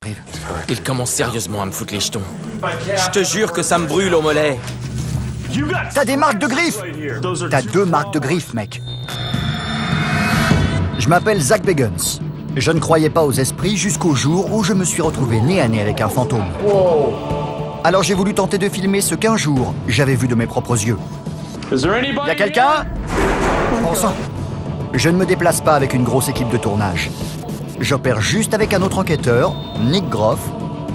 arrive? Il commence sérieusement à me foutre les jetons. Je te jure que ça me brûle au mollet. T'as des marques de griffes! T'as 2 marques de griffes, mec. Je m'appelle Zach Bagans. Je ne croyais pas aux esprits jusqu'au jour où je me suis retrouvé nez à nez avec un fantôme. Alors j'ai voulu tenter de filmer ce qu'un jour j'avais vu de mes propres yeux. Y'a quelqu'un? Bon sang. Je ne me déplace pas avec une grosse équipe de tournage. J'opère juste avec un autre enquêteur, Nick Groff,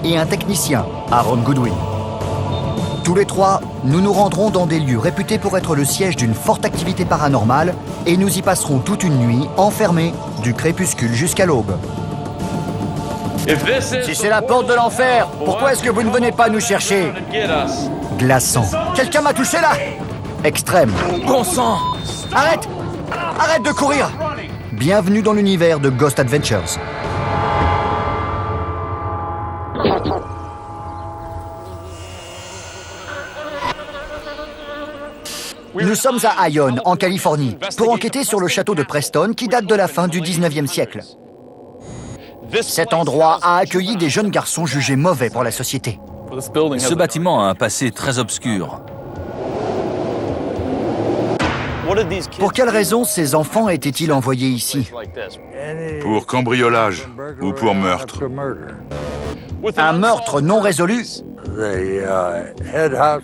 et un technicien, Aaron Goodwin. Tous les 3, nous nous rendrons dans des lieux réputés pour être le siège d'une forte activité paranormale et nous y passerons toute une nuit, enfermés, du crépuscule jusqu'à l'aube. Si c'est la porte de l'enfer, pourquoi est-ce que vous ne venez pas nous chercher? Glaçant. Quelqu'un m'a touché là! Extrême. Bon sang! Arrête! Arrête de courir! Bienvenue dans l'univers de Ghost Adventures. Nous sommes à Ione, en Californie, pour enquêter sur le château de Preston qui date de la fin du 19e siècle. Cet endroit a accueilli des jeunes garçons jugés mauvais pour la société. Ce bâtiment a un passé très obscur. Pour quelles raisons ces enfants étaient-ils envoyés ici? Pour cambriolage ou pour meurtre. Un meurtre non résolu?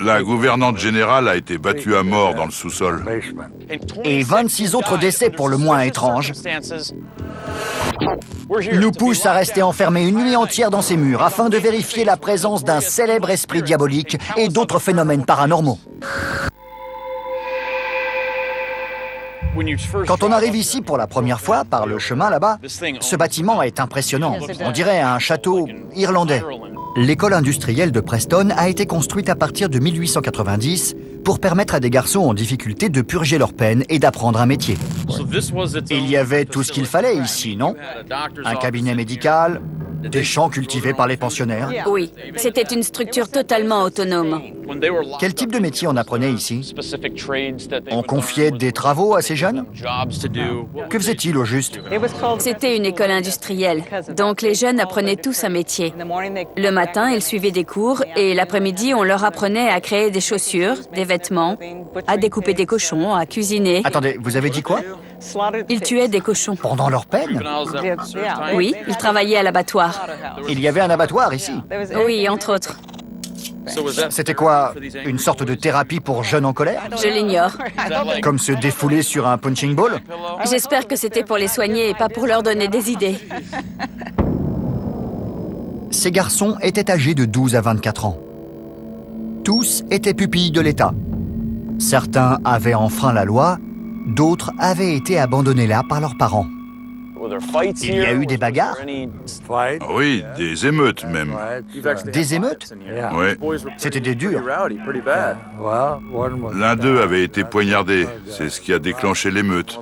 La gouvernante générale a été battue à mort dans le sous-sol. Et 26 autres décès pour le moins étranges nous poussent à rester enfermés une nuit entière dans ces murs afin de vérifier la présence d'un célèbre esprit diabolique et d'autres phénomènes paranormaux. Quand on arrive ici pour la première fois, par le chemin là-bas, ce bâtiment est impressionnant. On dirait un château irlandais. L'école industrielle de Preston a été construite à partir de 1890 pour permettre à des garçons en difficulté de purger leur peine et d'apprendre un métier. Il y avait tout ce qu'il fallait ici, non? Un cabinet médical, des champs cultivés par les pensionnaires. Oui, c'était une structure totalement autonome. Quel type de métier on apprenait ici? On confiait des travaux à ces jeunes? Que faisaient-ils au juste? C'était une école industrielle, donc les jeunes apprenaient tous un métier. Le matin, ils suivaient des cours et l'après-midi, on leur apprenait à créer des chaussures, des vêtements, à découper des cochons, à cuisiner. Attendez, vous avez dit quoi? Ils tuaient des cochons. Pendant leur peine? Oui, ils travaillaient à l'abattoir. Il y avait un abattoir ici? Oui, entre autres. C'était quoi? Une sorte de thérapie pour jeunes en colère? Je l'ignore. Comme se défouler sur un punching ball? J'espère que c'était pour les soigner et pas pour leur donner des idées. Ces garçons étaient âgés de 12 à 24 ans. Tous étaient pupilles de l'État. Certains avaient enfreint la loi, d'autres avaient été abandonnés là par leurs parents. Il y a eu des bagarres? Oui, des émeutes même. Des émeutes? Oui. C'était des durs. L'un d'eux avait été poignardé. C'est ce qui a déclenché l'émeute.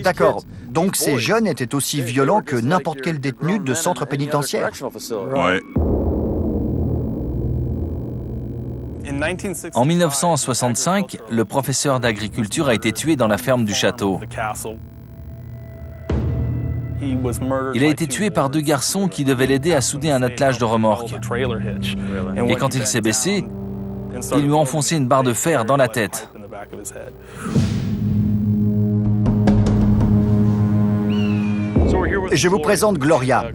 D'accord. Donc ces jeunes étaient aussi violents que n'importe quel détenu de centre pénitentiaire. Ouais. En 1965, le professeur d'agriculture a été tué dans la ferme du château. Il a été tué par 2 garçons qui devaient l'aider à souder un attelage de remorque. Et quand il s'est baissé, ils lui ont enfoncé une barre de fer dans la tête. Je vous présente Gloria.